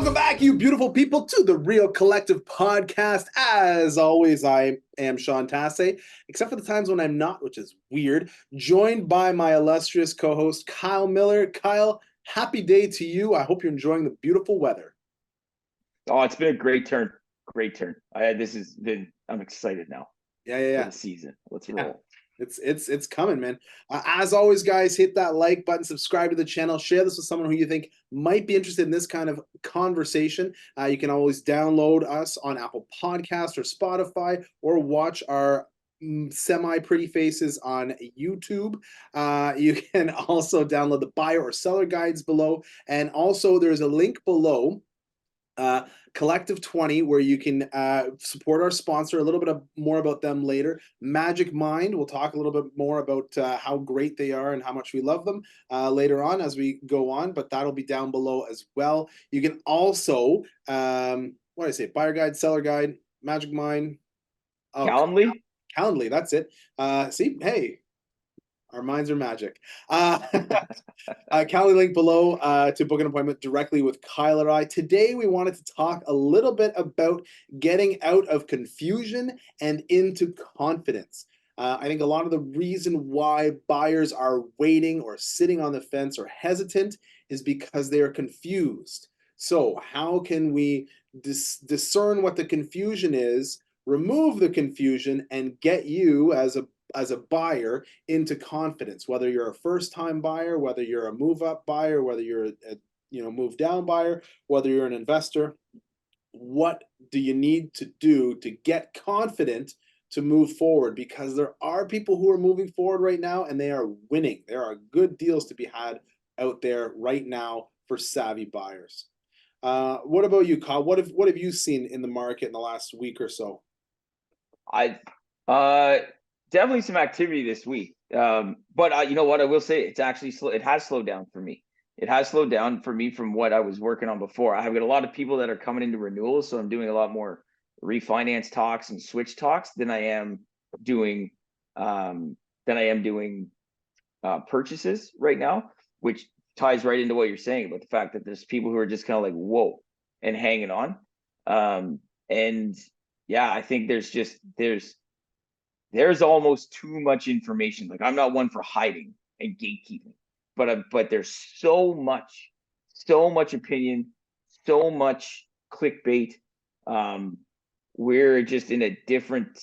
Welcome back, you beautiful people, to the Real Collective podcast. As always, I am Sean Tasse, except for the times when I'm not, which is weird. Joined by my illustrious co-host, Kyle Miller. Kyle, happy day to you. I hope you're enjoying the beautiful weather. Oh, it's been a great turn. Great turn. I'm excited now. Yeah. For the season. Let's Yeah. roll. It's coming, man. As always, guys, hit that like button, subscribe to the channel, share this with someone who you think might be interested in this kind of conversation. You can always download us on Apple Podcast or Spotify, or watch our semi-pretty faces on YouTube. You can also download the buyer or seller guides below, and also there's a link below, Collective 20, where you can support our sponsor. A little bit more about them later. Magic Mind, we'll talk a little bit more about how great they are and how much we love them later on as we go on, but that'll be down below as well. You can also, what did I say? Buyer guide, seller guide, Magic Mind. Oh, Calendly, that's it. See, hey, our minds are magic. Calendly link below to book an appointment directly with Kyle or I. Today, we wanted to talk a little bit about getting out of confusion and into confidence. I think a lot of the reason why buyers are waiting or sitting on the fence or hesitant is because they are confused. So how can we discern what the confusion is, remove the confusion, and get you as a buyer into confidence, whether you're a first-time buyer, whether you're a move-up buyer, whether you're a move-down buyer, whether you're an investor? What do you need to do to get confident to move forward? Because there are people who are moving forward right now and they are winning. There are good deals to be had out there right now for savvy buyers. What about you, Kyle? What have you seen in the market in the last week or so? Definitely some activity this week. But you know what? I will say it's actually it has slowed down for me. It has slowed down for me from what I was working on before. I have got a lot of people that are coming into renewals, so I'm doing a lot more refinance talks and switch talks than I am doing purchases right now, which ties right into what you're saying about the fact that there's people who are just kind of like, whoa, and hanging on. And yeah, I think there's almost too much information. Like, I'm not one for hiding and gatekeeping, but there's so much opinion, so much clickbait. We're just in a different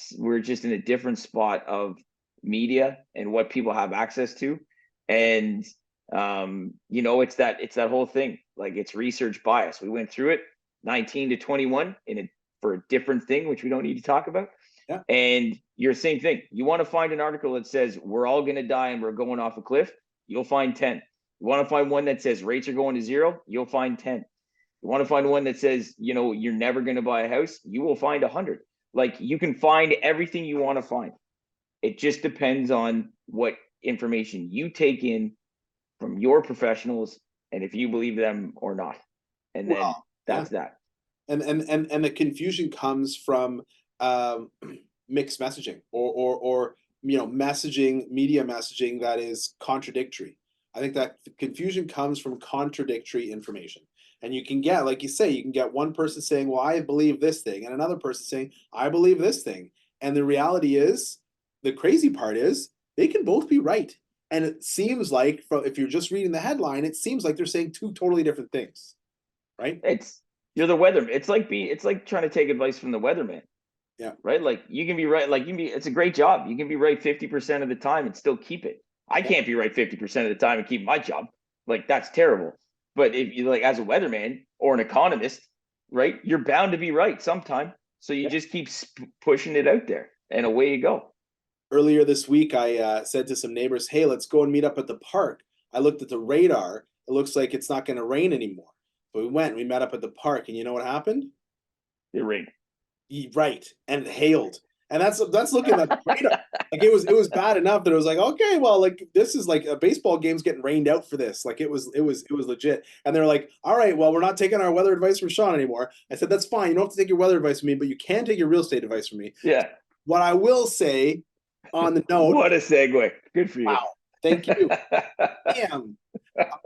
spot of media and what people have access to. And it's that whole thing. Like, it's research bias. We went through it 19 to 21 for a different thing, which we don't need to talk about. Yeah. And you're the same thing. You want to find an article that says we're all going to die and we're going off a cliff, you'll find 10. You want to find one that says rates are going to zero, you'll find 10. You want to find one that says, you're never going to buy a house, you will find 100. Like, you can find everything you want to find. It just depends on what information you take in from your professionals and if you believe them or not. And then that's that. And the confusion comes from mixed messaging or media messaging that is contradictory. I think that confusion comes from contradictory information. And you can get, like you say, you can get one person saying, well, I believe this thing, and another person saying, I believe this thing. And the reality is, the crazy part is, they can both be right. And it seems like, if you're just reading the headline, it seems like they're saying two totally different things, right? You're the weatherman. It's like trying to take advice from the weatherman. Yeah. Right. Like, you can be right. Like, it's a great job. You can be right 50% of the time and still keep it. I can't be right 50% of the time and keep my job. Like, that's terrible. But if you, like, as a weatherman or an economist, right, you're bound to be right sometime. So you just keep pushing it out there, and away you go. Earlier this week, I said to some neighbors, hey, let's go and meet up at the park. I looked at the radar. It looks like it's not going to rain anymore. So we met up at the park, and you know what happened? It rained. Right. And it hailed. And that's looking at the radar. Like, it was bad enough that it was like, okay, well, like, this is like a baseball game's getting rained out for this. Like, it was legit. And they're like, all right, well, we're not taking our weather advice from Sean anymore. I said, that's fine. You don't have to take your weather advice from me, but you can take your real estate advice from me. Yeah. What I will say on the note. What a segue. Good for you. Wow. Thank you. Damn.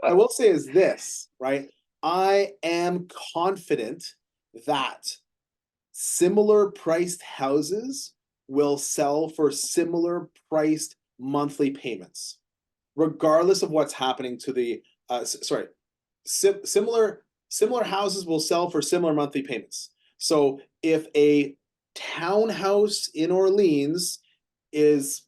I will say is this, right? I am confident that similar priced houses will sell for similar priced monthly payments, regardless of what's happening to the sorry, similar houses will sell for similar monthly payments. So if a townhouse in Orleans is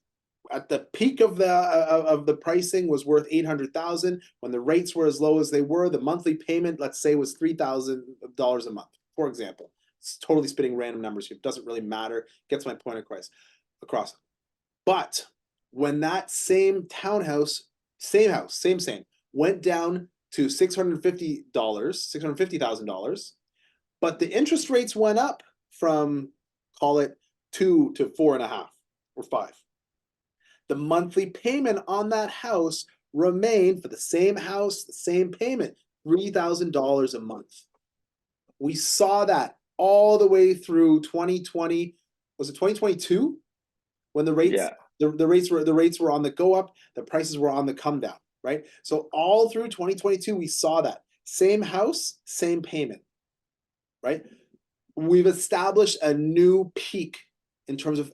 at the peak of the pricing was worth 800,000, when the rates were as low as they were, the monthly payment, let's say, was $3,000 a month, for example. It's totally spitting random numbers here. It doesn't really matter. Gets my point across. But when that same townhouse, same house, same, went down to $650,000, but the interest rates went up from, call it 2 to 4.5 or 5. The monthly payment on that house remained, for the same house, the same payment, $3,000 a month. We saw that all the way through 2020. Was it 2022 when the rates Yeah. the rates were on the go up, the prices were on the come down, right? So all through 2022 we saw that same house, same payment, right? We've established a new peak in terms of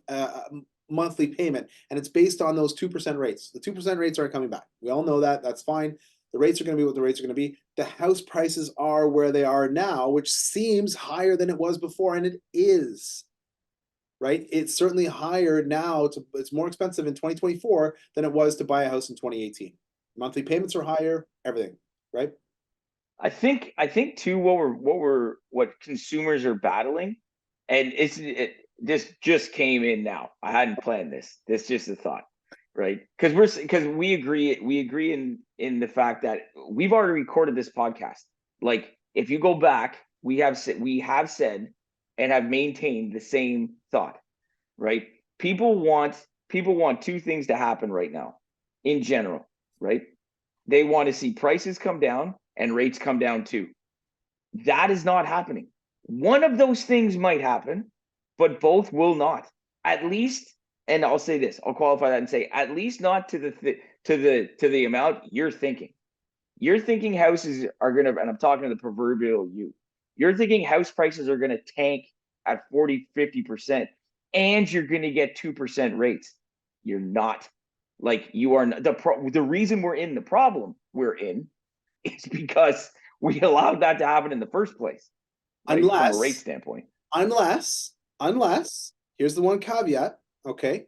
monthly payment, and it's based on those 2% rates. The 2% rates are coming back. We all know that. That's fine. The rates are going to be what the rates are going to be. The house prices are where they are now, which seems higher than it was before, and it is, right? It's certainly higher now. It's more expensive in 2024 than it was to buy a house in 2018. Monthly payments are higher, everything, right? I think too what consumers are battling, and this just came in now. I hadn't planned this. This just a thought, right? Because we agree in the fact that we've already recorded this podcast. Like, if you go back, we have said and have maintained the same thought, right? People want two things to happen right now in general, right? They want to see prices come down and rates come down too. That is not happening. One of those things might happen, but both will not. At least, and I'll say this, I'll qualify that and say, at least not to the amount you're thinking. You're thinking houses are gonna, and I'm talking to the proverbial you. You're thinking house prices are gonna tank at 40, 50%, and you're gonna get 2% rates. You're not. Like, you are not, the reason we're in the problem we're in is because we allowed that to happen in the first place, right? From a rate Unless, standpoint. unless, here's the one caveat, okay?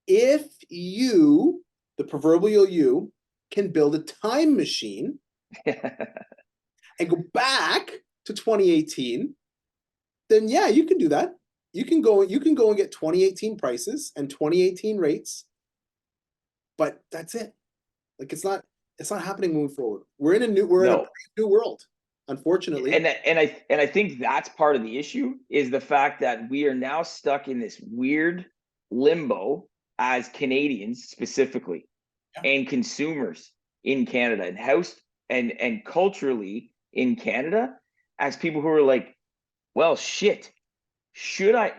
If you, the proverbial you, can build a time machine and go back to 2018, then yeah, you can do that. You can go and get 2018 prices and 2018 rates, but that's it. Like, it's not happening moving forward. We're in a new No. world, unfortunately. And I think that's part of the issue, is the fact that we are now stuck in this weird limbo as Canadians specifically, and consumers in Canada, and house and culturally in Canada, as people who are like, well, shit, should I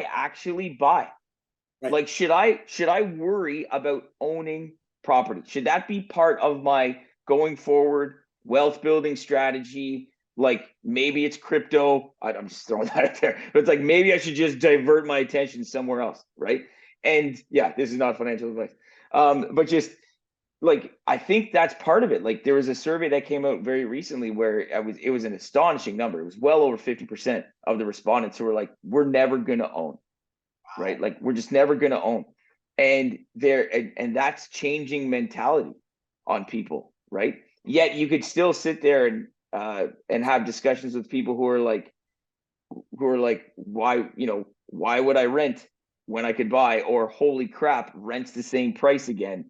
actually buy? Right. Like, should I worry about owning property? Should that be part of my going forward wealth building strategy? Like, maybe it's crypto. I'm just throwing that out there. But it's like, maybe I should just divert my attention somewhere else, right? And yeah, this is not financial advice. But just like, I think that's part of it. Like, there was a survey that came out very recently where it was an astonishing number. It was well over 50% of the respondents who were like, we're never gonna own. Right? Like, we're just never going to own. And and that's changing mentality on people, right? Yet you could still sit there and have discussions with people who are like, why would I rent when I could buy? Or, holy crap, rent's the same price again,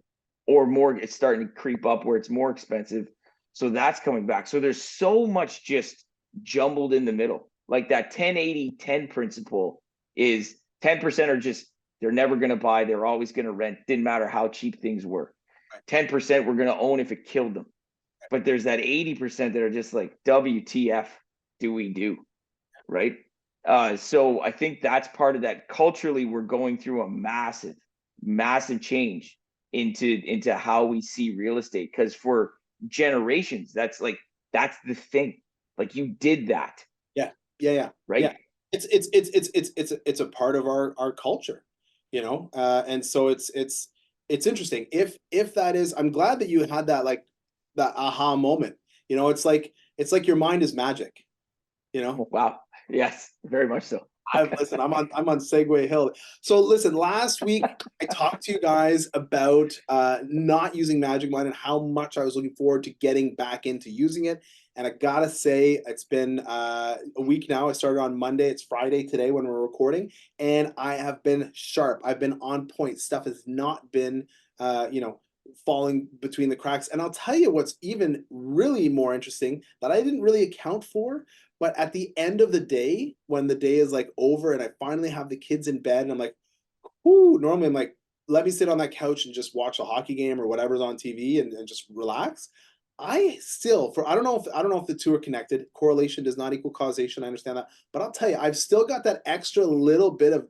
or more. It's starting to creep up where it's more expensive. So that's coming back. So there's so much just jumbled in the middle. Like, that 10-80-10 principle is 10% are just, they're never going to buy. They're always going to rent. Didn't matter how cheap things were. 10% we're going to own if it killed them. But there's that 80% that are just like, WTF do we do? Right? So I think that's part of that. Culturally, we're going through a massive change into how we see real estate. Because for generations, that's like, That's the thing. Like you did that, Yeah, yeah, yeah, yeah. right? It's a part of our culture, you know. And so it's interesting. If that is, I'm glad that you had that, like, that aha moment. You know, it's like your mind is magic. You know, Wow. Yes, very much so. listen, I'm on Segway Hill. So listen, last week I talked to you guys about not using Magic Mind and how much I was looking forward to getting back into using it. And I gotta say, it's been a week now. I started on Monday. It's Friday today when we're recording, and I have been sharp. I've been on point. Stuff has not been, you know, falling between the cracks. And I'll tell you what's even really more interesting that I didn't really account for, but at the end of the day, when the day is like over and I finally have the kids in bed and I'm like, whoo, normally I'm like, let me sit on that couch and just watch a hockey game or whatever's on TV and just relax. I still, for I don't know if the two are connected. Correlation does not equal causation. I understand that. But I'll tell you, I've still got that extra little bit of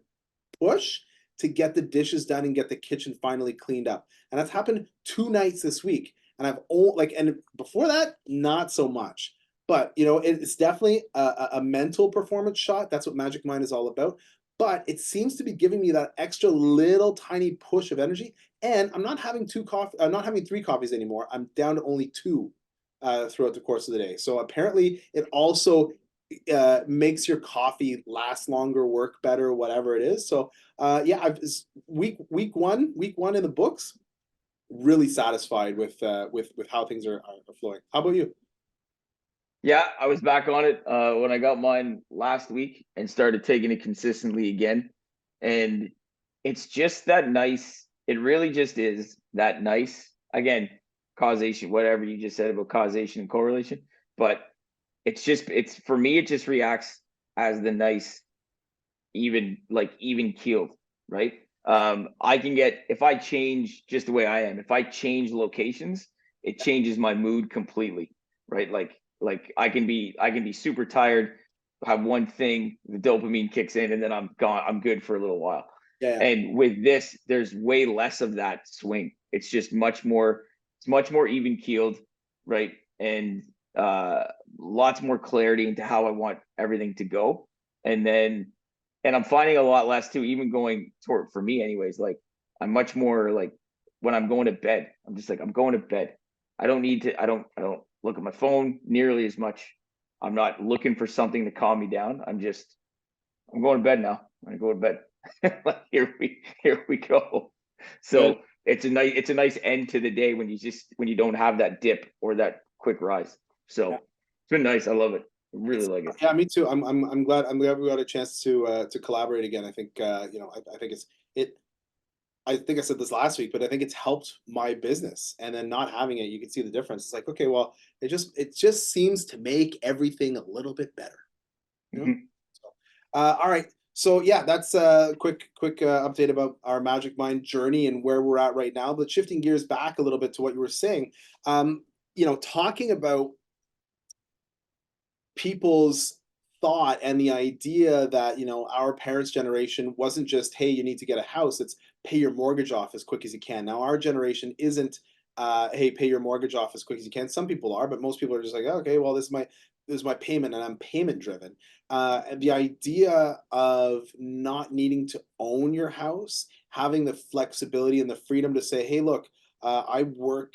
push to get the dishes done and get the kitchen finally cleaned up. And that's happened 2 nights this week. And I've only like, and before that, not so much. But you know, it's definitely a mental performance shot. That's what Magic Mind is all about. But it seems to be giving me that extra little tiny push of energy. And I'm not having two coffee. I'm not having three coffees anymore. I'm down to only two throughout the course of the day. So apparently, it also makes your coffee last longer, work better, whatever it is. So yeah, week one in the books. Really satisfied with how things are flowing. How about you? Yeah, I was back on it when I got mine last week and started taking it consistently again. And it's just that nice. It really just is that nice. Again, causation, whatever you just said about causation and correlation. But it's for me, it just reacts as the nice, even keeled, right? Yeah, I can get, if I change just the way I am, if I change locations, it yeah, changes my mood completely, right? Like I can be super tired, have one thing, the dopamine kicks in, and then I'm gone. I'm good for a little while. yeah, And with this, there's way less of that swing. It's just much more even keeled, right? And uh lots more clarity into how I want everything to go. And then and I'm finding a lot less too, even going toward, for me anyways, like I'm much more like when I'm going to bed, I'm just like, I'm going to bed. I don't look at my phone nearly as much. I'm not looking for something to calm me down. I'm going to bed now. I'm gonna go to bed. Like here we go. good. So it's a nice end to the day when you don't have that dip or that quick rise. So Yeah. it's been nice. I love it. I really It's like it. yeah, me too. I'm glad we got a chance to collaborate again. I think you know, I think it I think I said this last week, but I think it's helped my business. And then not having it, you can see the difference. It's like, okay, well, it just seems to make everything a little bit better, you know? Mhm. So, all right. So yeah, that's a quick update about our Magic Mind journey and where we're at right now. But shifting gears back a little bit to what you were saying, you know, talking about people's thought and the idea that, you know, our parents' generation wasn't just, hey, you need to get a house, it's pay your mortgage off as quick as you can. Now our generation isn't hey, pay your mortgage off as quick as you can. Some people are, but most people are just like, okay, well, this is my payment and I'm payment driven. And the idea of not needing to own your house, having the flexibility and the freedom to say, hey, look, I work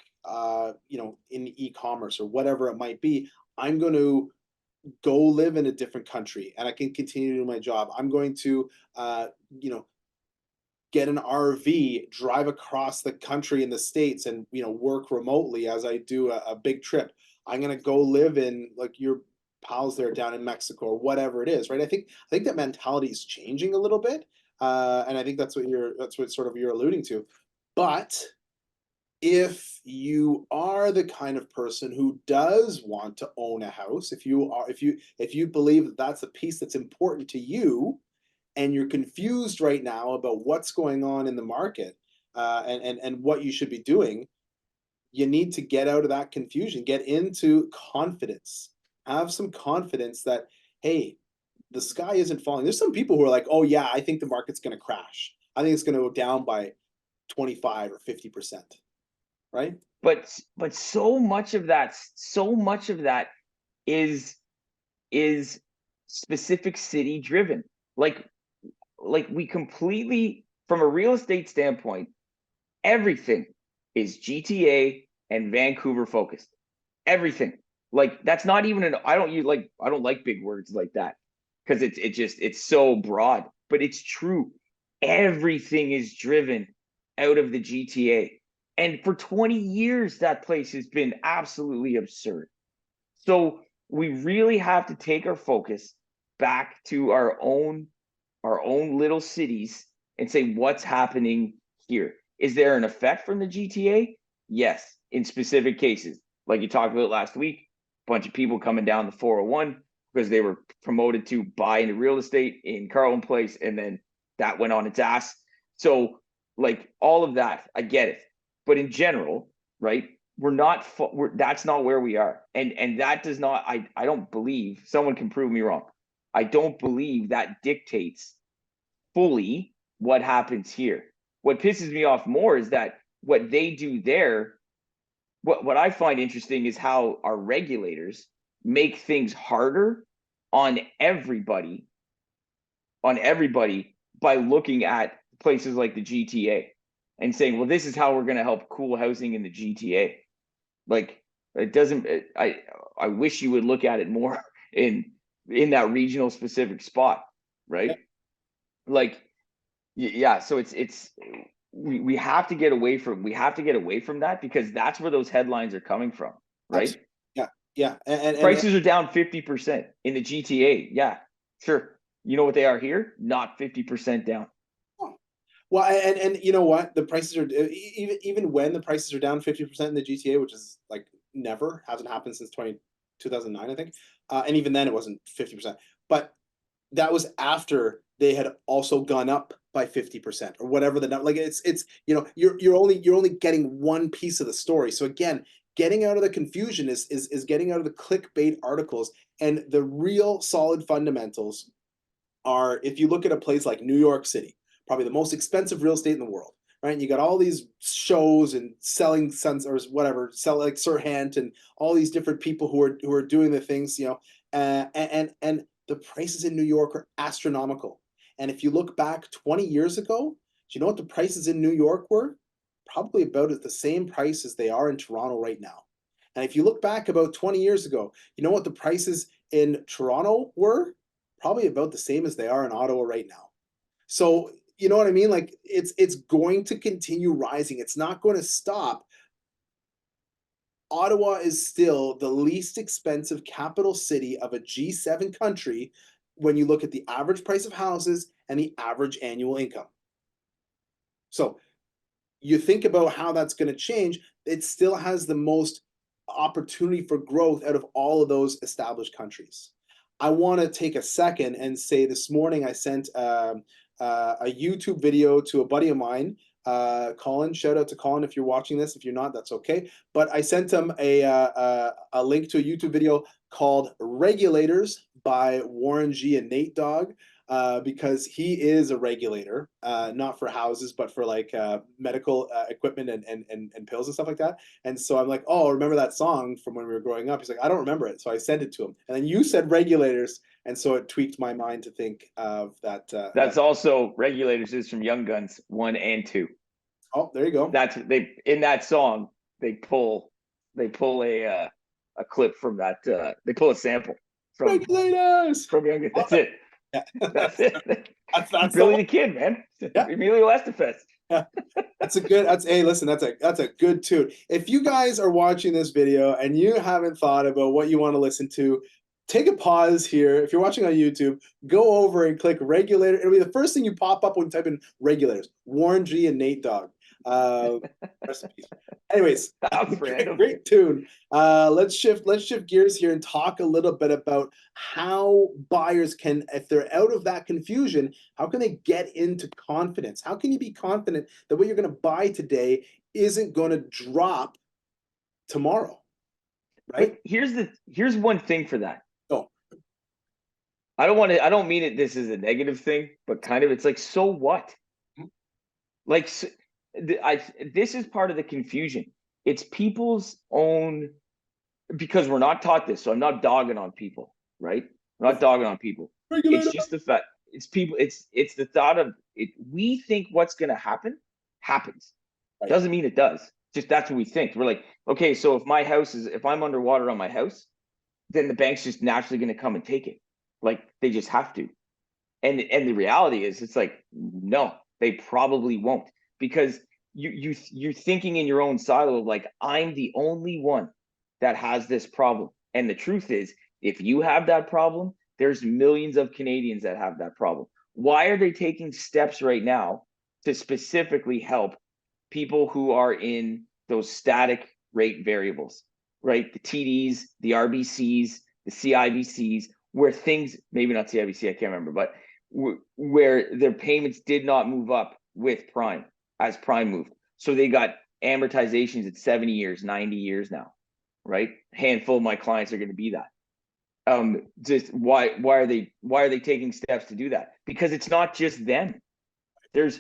you know, in e-commerce or whatever it might be. I'm going to go live in a different country and I can continue to do my job. I'm going to, you know, get an RV, drive across the country in the States and, you know, work remotely as I do a big trip. I'm going to go live in like your pals there down in Mexico or whatever it is, right? I think that mentality is changing a little bit. And I think that's what sort of you're alluding to. But if you are the kind of person who does want to own a house, if you believe that that's a piece that's important to you, and you're confused right now about what's going on in the market, and what you should be doing, you need to get out of that confusion, get into confidence, have some confidence that, hey, the sky isn't falling. There's some people who are like, oh yeah, I think the market's going to crash. I think it's going to go down by 25 or 50%. right? But so much of that is is specific city driven. Like we completely, from a real estate standpoint, everything is GTA and Vancouver focused. Everything. Like that's not even an I don't like big words like that because it's so broad, but it's true. Everything is driven out of the GTA. And for 20 years that place has been absolutely absurd. So we really have to take our focus back to our own little cities and say what's happening here. Is there an effect from the GTA? Yes, in specific cases. Like you talked about last week, a bunch of people coming down the 401 because they were promoted to buy into real estate in Carlton Place, and then that went on its ass. So, like all of that, I get it. But in general, right? That's not where we are. And that does not I don't believe, someone can prove me wrong. I don't believe that dictates fully what happens here. What pisses me off more is that what they do there, what I find interesting is how our regulators make things harder on everybody, by looking at places like the GTA and saying, well, this is how we're going to help cool housing in the GTA. Like it doesn't. I wish you would look at it more in that regional specific spot, right? Yeah. Like, yeah. So it's we have to get away from that because that's where those headlines are coming from, right? Absolutely. Yeah. Yeah. And Prices are down 50% in the GTA. Yeah, sure. You know what they are here? Not 50% down. oh, well, and you know what? The prices are even when the prices are down 50% in the GTA, which is like never hasn't happened since 2009, I think. And even then it wasn't 50%. But that was after they had also gone up by 50% or whatever the number. Like it's you're only getting one piece of the story. So again, getting out of the confusion is getting out of the clickbait articles, and the real solid fundamentals are, if you look at a place like New York City, probably the most expensive real estate in the world, right? And you got all these shows and selling sons or whatever, sell like Sirhan and all these different people who are doing the things, and the prices in New York are astronomical. And if you look back 20 years ago, do you know what the prices in New York were? Probably about at the same price as they are in Toronto right now. And if you look back about 20 years ago, you know what the prices in Toronto were? Probably about the same as they are in Ottawa right now. So, you know what I mean? Like it's going to continue rising. It's not going to stop. Ottawa is still the least expensive capital city of a G7 country when you look at the average price of houses and the average annual income. So, you think about how that's going to change, it still has the most opportunity for growth out of all of those established countries. I want to take a second and say this morning I sent a YouTube video to a buddy of mine, Colin. Shout out to Colin if you're watching this. If you're not, that's okay. But I sent him a link to a YouTube video called "Regulators" by Warren G and Nate Dogg. Because he is a regulator, not for houses, but for like medical equipment and pills and stuff like that. And so I'm like, oh, remember that song from when we were growing up? He's like, I don't remember it. So I sent it to him. And then you said regulators. And so it tweaked my mind to think of that. That's also Regulators is from Young Guns 1 and 2. Oh, there you go. That's they in that song they pull a clip from that they pull a sample Regulators from Young Guns. That's it. Yeah. That's it. That's Billy the Kid, man. Yeah. Emilio Estefes. Yeah. Hey, listen, that's a good tune. If you guys are watching this video and you haven't thought about what you want to listen to, take a pause here. If you're watching on YouTube, go over and click regulator. It'll be the first thing you pop up when you type in regulators. Warren G and Nate Dogg. Recipes. Anyways, great tune. Let's shift gears here and talk a little bit about how buyers can, if they're out of that confusion, how can they get into confidence? How can you be confident that what you're going to buy today isn't going to drop tomorrow? Right? But here's one thing for that. Oh. I don't mean it this is a negative thing, but kind of it's like, so what? Like this is part of the confusion. it's people's own, because we're not taught this. So I'm not dogging on people, right? I'm not dogging on people. It's Regulator. just the fact, it's people, it's the thought of it. We think what's going to happen happens. Right. Doesn't mean it does. Just that's what we think. We're like, okay, so if I'm underwater on my house, then the bank's just naturally going to come and take it. Like they just have to. And the reality is, it's like, no, they probably won't, because you're thinking in your own silo of like, I'm the only one that has this problem. And the truth is, if you have that problem, there's millions of Canadians that have that problem. Why are they taking steps right now to specifically help people who are in those static rate variables, right? The TDs, the RBCs, the CIBCs, where things, maybe not CIBC, I can't remember, but where their payments did not move up with prime as prime moved. So they got amortizations at 70 years, 90 years now, right? A handful of my clients are going to be that. Just why are they taking steps to do that? Because it's not just them. There's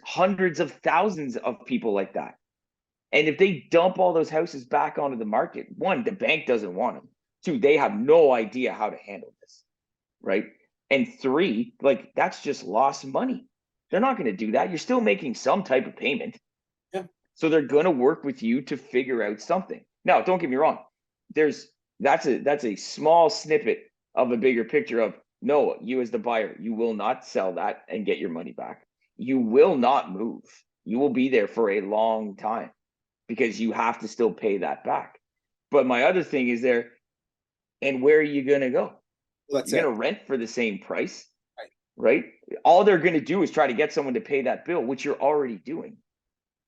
hundreds of thousands of people like that. And if they dump all those houses back onto the market, one, the bank doesn't want them. Two, they have no idea how to handle this, right? And three, like that's just lost money. They're not going to do that. You're still making some type of payment. Yeah. So they're going to work with you to figure out something. Now, don't get me wrong. That's a small snippet of a bigger picture of, no, you as the buyer, you will not sell that and get your money back. You will not move. You will be there for a long time because you have to still pay that back. But my other thing is there, and where are you going to go? Well, that's You're it. going to rent for the same price, Right. right? All they're going to do is try to get someone to pay that bill, which you're already doing,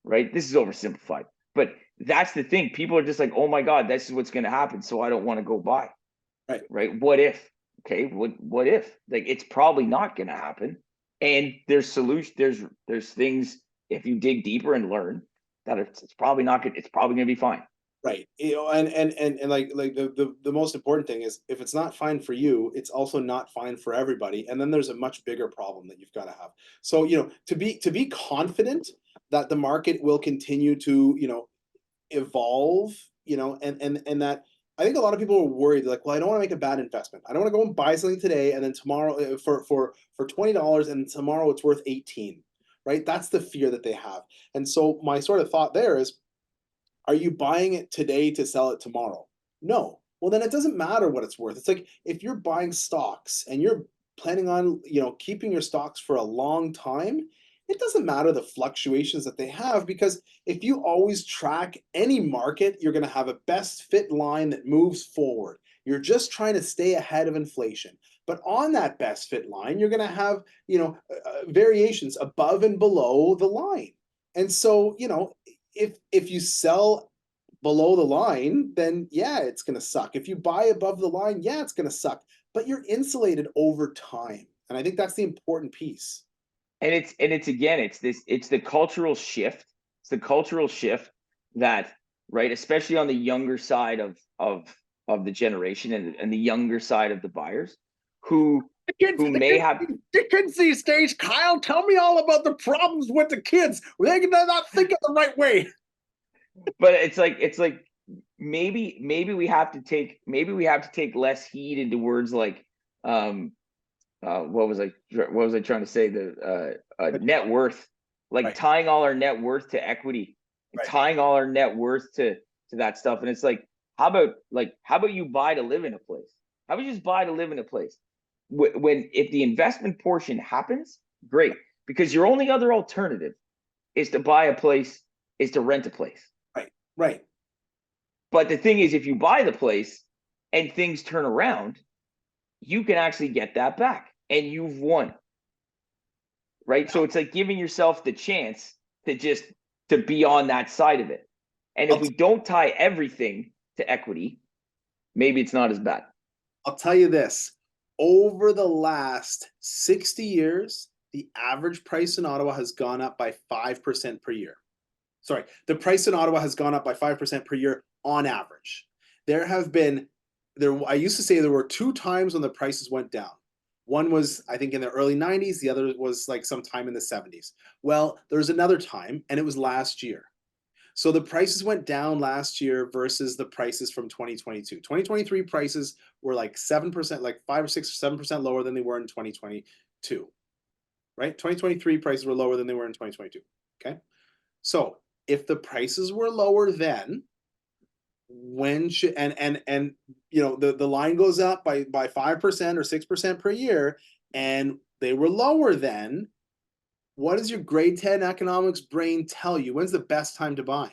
right? This is oversimplified, but that's the thing. People are just like, oh my God, this is what's going to happen. So I don't want to go buy, Right. right? What if? Okay, what if? Like, it's probably not going to happen. And there's solutions. There's things, if you dig deeper and learn, that it's probably not good. It's probably going to be fine. Right. And like the most important thing is, if it's not fine for you, it's also not fine for everybody. And then there's a much bigger problem that you've got to have. So, to be confident that the market will continue to, evolve, and that I think a lot of people are worried, like, well, I don't want to make a bad investment. I don't want to go and buy something today and then tomorrow for $20 and tomorrow it's worth 18, right? That's the fear that they have. And so my sort of thought there is, are you buying it today to sell it tomorrow? No. Well, then it doesn't matter what it's worth. It's like if you're buying stocks and you're planning on, keeping your stocks for a long time, it doesn't matter the fluctuations that they have, because if you always track any market, you're going to have a best fit line that moves forward. You're just trying to stay ahead of inflation. But on that best fit line, you're going to have, variations above and below the line. And so, if you sell below the line, then yeah, it's going to suck. If you buy above the line, yeah, it's going to suck. But you're insulated over time, and I think that's the important piece. And it's again, it's the cultural shift. It's the cultural shift that, right, especially on the younger side of the generation, and the younger side of the buyers who may have. The kids these days, Kyle, tell me all about the problems with the kids. They're not thinking the right way. But it's like maybe we have to take less heed into words like, what was I trying to say, the net worth, like, Right. tying all our net worth to equity, Right. tying all our net worth to that stuff. And it's like, how about you buy to live in a place? How about you just buy to live in a place? When if the investment portion happens, great, because your only other alternative is to buy a place, is to rent a place. Right. Right. But the thing is, if you buy the place and things turn around, you can actually get that back and you've won. Right. So it's like giving yourself the chance to be on that side of it. And if we don't tie everything to equity, maybe it's not as bad. I'll tell you this, over the last 60 years, the average price in Ottawa has gone up by 5% per year. Sorry, the price in Ottawa has gone up by 5% per year on average. I used to say there were two times when the prices went down. One was, I think, in the early 90s. The other was like sometime in the 70s. Well, there's another time, and it was last year. So the prices went down last year versus the prices from 2022. 2023 prices were like 7%, like 5 or 6 or 7% lower than they were in 2022, right? 2023 prices were lower than they were in 2022. Okay. So if the prices were lower then, when should and the line goes up by 5% or 6% per year, and they were lower then, what does your grade 10 economics brain tell you? When's the best time to buy?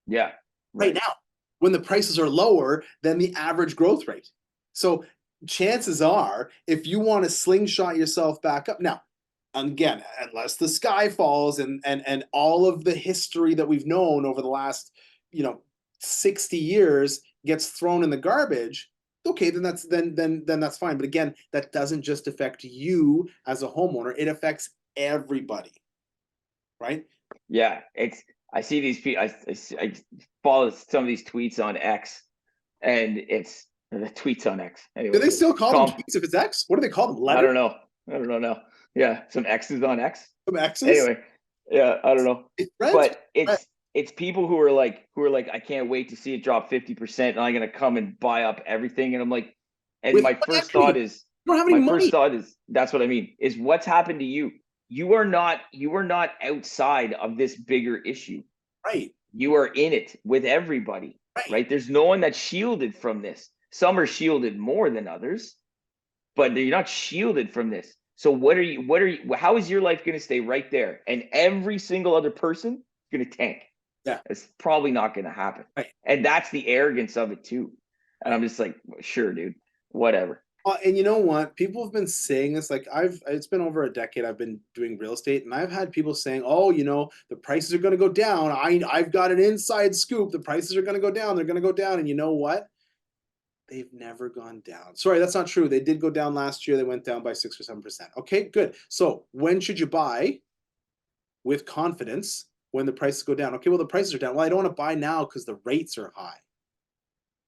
Yeah. Right Right. now, when the prices are lower than the average growth rate. So chances are, if you want to slingshot yourself back up now, again, unless the sky falls and all of the history that we've known over the last, you know, 60 years gets thrown in the garbage, okay, then that's fine. But again, that doesn't just affect you as a homeowner, it affects everybody, right? Yeah. I see these people. I follow some of these tweets on X, and it's the tweets on X. Do they Anyways, still call them Tom, tweets if it's X? What do they call them? I Letters? don't know. I don't know now. Yeah, some X's on X. Some X's? Anyway, yeah, I don't know. It's Threads? But it's people who are like, I can't wait to see it drop 50%, and I'm gonna come and buy up everything. And I'm like, and With what equity? You don't have any my first money. thought is that's what I mean, is what's happened to you. You are not outside of this bigger issue. Right, You are in it with everybody, right. right? There's no one that's shielded from this. Some are shielded more than others, but you're not shielded from this. So how is your life going to stay right there? And every single other person is going to tank. Yeah, It's probably not going to happen. right, And that's the arrogance of it too. And right. I'm just like, sure, dude, whatever. And you know what? People have been saying this. Like it's been over a decade. I've been doing real estate, and I've had people saying, "Oh, the prices are going to go down. I've got an inside scoop. The prices are going to go down. They're going to go down." And you know what? They've never gone down. Sorry, that's not true. They did go down last year. They went down by 6 or 7%. Okay, good. So when should you buy with confidence when the prices go down? Okay, well the prices are down. Well, I don't want to buy now because the rates are high.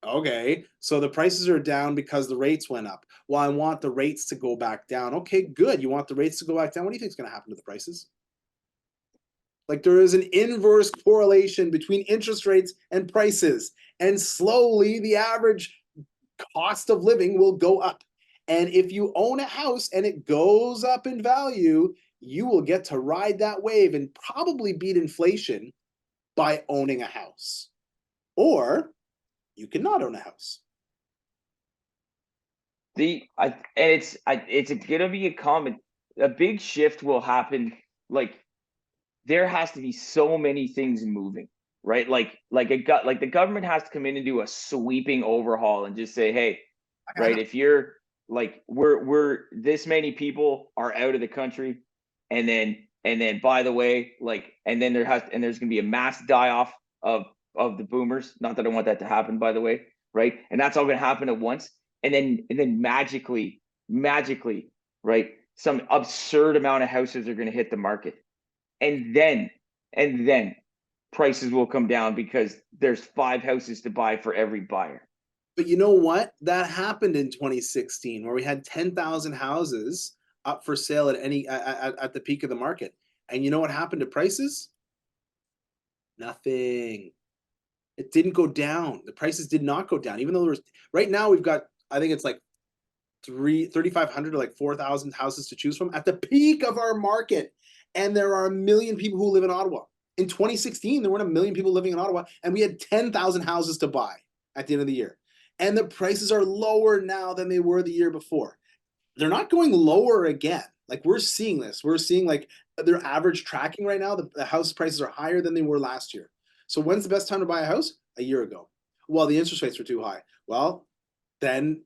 Okay, so the prices are down because the rates went up. Well, I want the rates to go back down. Okay, good. You want the rates to go back down. What do you think is going to happen to the prices? Like there is an inverse correlation between interest rates and prices. And slowly the average cost of living will go up. And if you own a house and it goes up in value, you will get to ride that wave and probably beat inflation by owning a house. Or you cannot own a house. It's gonna be a big shift will happen. Like there has to be so many things moving, right? Like the government has to come in and do a sweeping overhaul and just say, hey, I right, know. if you're like we're this many people are out of the country, and then by the way, like there's gonna be a mass die off of the boomers. Not that I want that to happen, by the way, right? And that's all gonna happen at once. And then magically, right, some absurd amount of houses are gonna hit the market, and then prices will come down because there's 5 houses to buy for every buyer. But you know what? That happened in 2016, where we had 10,000 houses up for sale at the peak of the market. And you know what happened to prices? Nothing. It didn't go down. The prices did not go down, even though there was. Right now we've got, I think it's like 3,500 to like 4,000 houses to choose from at the peak of our market, and there are a million people who live in Ottawa. In 2016, there weren't a million people living in Ottawa, and we had 10,000 houses to buy at the end of the year. And the prices are lower now than they were the year before. They're not going lower again. Like we're seeing this. We're seeing like their average tracking right now. The house prices are higher than they were last year. So when's the best time to buy a house? A year ago. Well, the interest rates were too high. Well, then,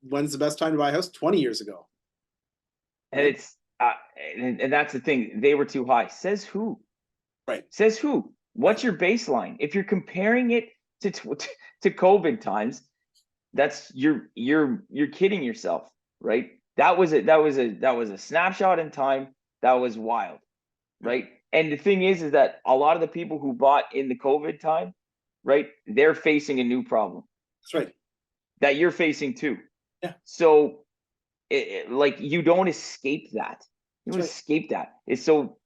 when's the best time to buy a house? 20 years ago, And right? it's and that's the thing. They were too high. Says who? Right, Says who? right. What's your baseline? If you're comparing it to to COVID times, that's you're kidding yourself, right? That was a snapshot in time. That was wild, Yeah, right? And the thing is that a lot of the people who bought in the COVID time, right, they're facing a new problem that's right. that you're facing too. Yeah, So, like, you don't escape that. You that's don't right. escape that. It's so.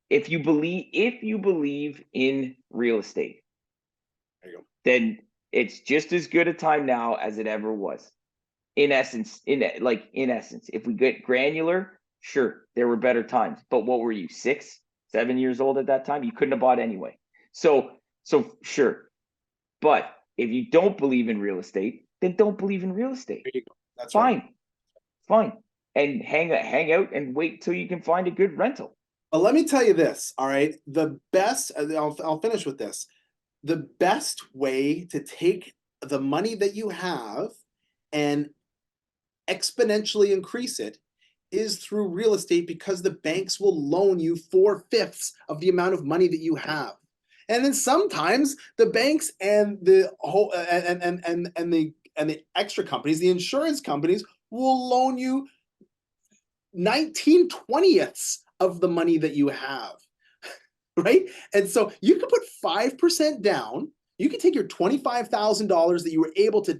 If you believe in real estate, There you go. then it's just as good a time now as it ever was. In essence, in essence, if we get granular, sure, there were better times. But what were you, 6, 7 years old at that time? You couldn't have bought anyway. So sure. But if you don't believe in real estate, then don't believe in real estate. There you go. That's right. Fine. Fine. And hang out and wait till you can find a good rental. But let me tell you this, all right? The best, I'll finish with this. The best way to take the money that you have and exponentially increase it is through real estate, because the banks will loan you 4/5 of the amount of money that you have. And then sometimes the banks and the whole and the extra companies, the insurance companies, will loan you 19/20ths of the money that you have. Right? And so you can put 5% down. You can take your $25,000 that you were able to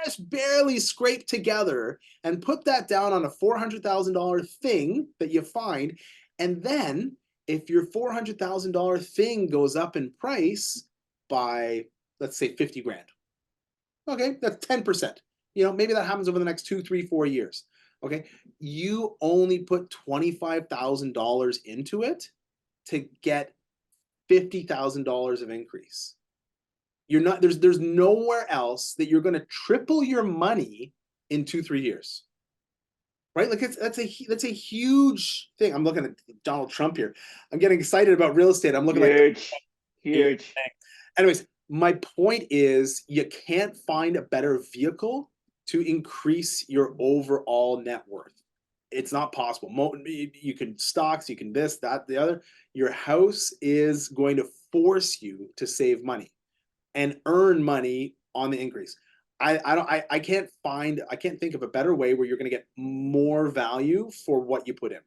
just barely scrape together and put that down on a $400,000 thing that you find. And then if your $400,000 thing goes up in price by, let's say, 50 grand, okay, that's 10%. Maybe that happens over the next 2, 3, 4 years. Okay, you only put $25,000 into it to get $50,000 of increase. You're not, there's nowhere else that you're going to triple your money in 2, 3 years. Right? Like that's a huge thing. I'm looking at Donald Trump here. I'm getting excited about real estate. I'm looking huge. Anyways, my point is you can't find a better vehicle to increase your overall net worth. It's not possible. You can stocks, you can this, that, the other. Your house is going to force you to save money and earn money on the increase. I can't think of a better way where you're going to get more value for what you put in.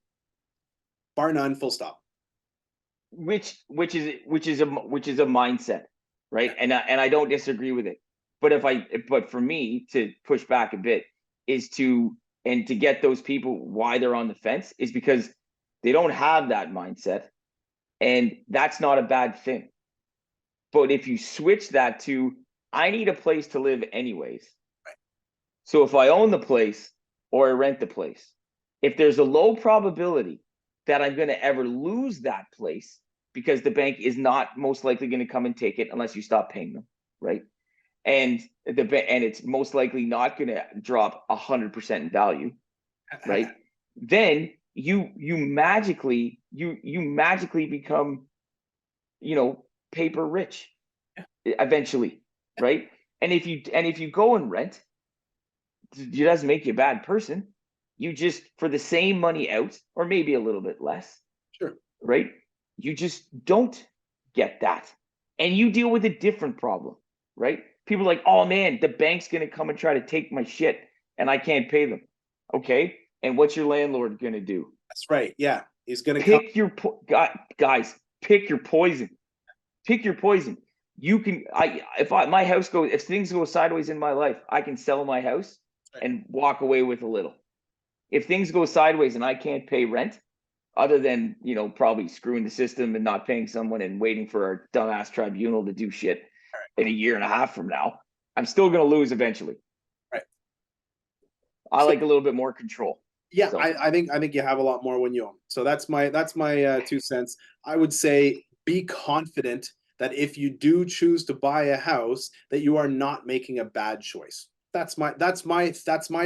Bar none, full stop. Which is a mindset, right? And I don't disagree with it. But for me to push back a bit is to get those people why they're on the fence is because they don't have that mindset, and that's not a bad thing. But if you switch that to, I need a place to live anyways. Right. So if I own the place or I rent the place, if there's a low probability that I'm going to ever lose that place, because the bank is not most likely going to come and take it unless you stop paying them, right? And it's most likely not going to drop 100% in value, right? Then you magically become, paper rich eventually, right? And if you go and rent, it doesn't make you a bad person. You just, for the same money out, or maybe a little bit less, sure, right? You just don't get that, and you deal with a different problem, right? People are like, oh man, the bank's gonna come and try to take my shit, and I can't pay them. Okay, and what's your landlord gonna do? That's right. Yeah, he's gonna pick your guys. Pick your poison. Pick your poison. You can. If things go sideways in my life, I can sell my house and walk away with a little. If things go sideways and I can't pay rent, other than probably screwing the system and not paying someone and waiting for our dumbass tribunal to do shit in a year and a half from now, I'm still going to lose eventually. Right. I like a little bit more control. Yeah, so. I think you have a lot more when you own. So that's my 2 cents. I would say be confident that if you do choose to buy a house, that you are not making a bad choice. That's my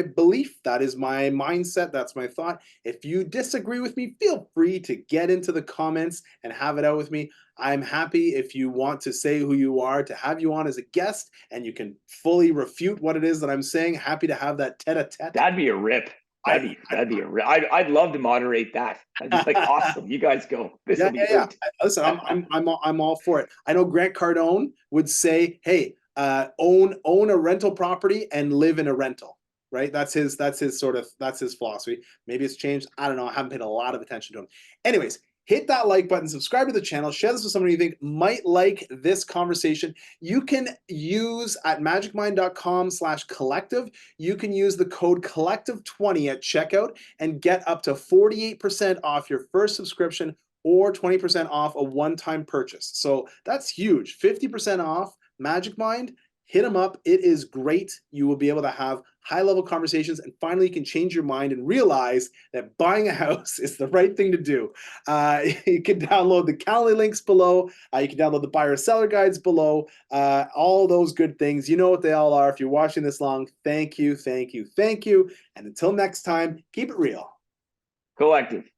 belief. That is my mindset. That's my thought. If you disagree with me, feel free to get into the comments and have it out with me. I'm happy, if you want to say who you are, to have you on as a guest and you can fully refute what it is that I'm saying. Happy to have that tete-a-tete. That'd be a rip. That'd be a rip. I'd love to moderate that. I'd be like, awesome. You guys go. This will be great. Listen, I'm all for it. I know Grant Cardone would say, hey, own a rental property and live in a rental, right? That's his philosophy. Maybe it's changed. I don't know. I haven't paid a lot of attention to him. Anyways, hit that like button, subscribe to the channel, share this with someone you think might like this conversation. You can use at magicmind.com/collective. You can use the code collective20 at checkout and get up to 48% off your first subscription or 20% off a one-time purchase. So that's huge. 50% off Magic Mind. Hit them up. It is great. You will be able to have high-level conversations, and finally you can change your mind and realize that buying a house is the right thing to do. You can download the Calendly links below. You can download the buyer seller guides below. All those good things. You know what they all are. If you're watching this long, thank you, thank you, thank you. And until next time, keep it real. Collective.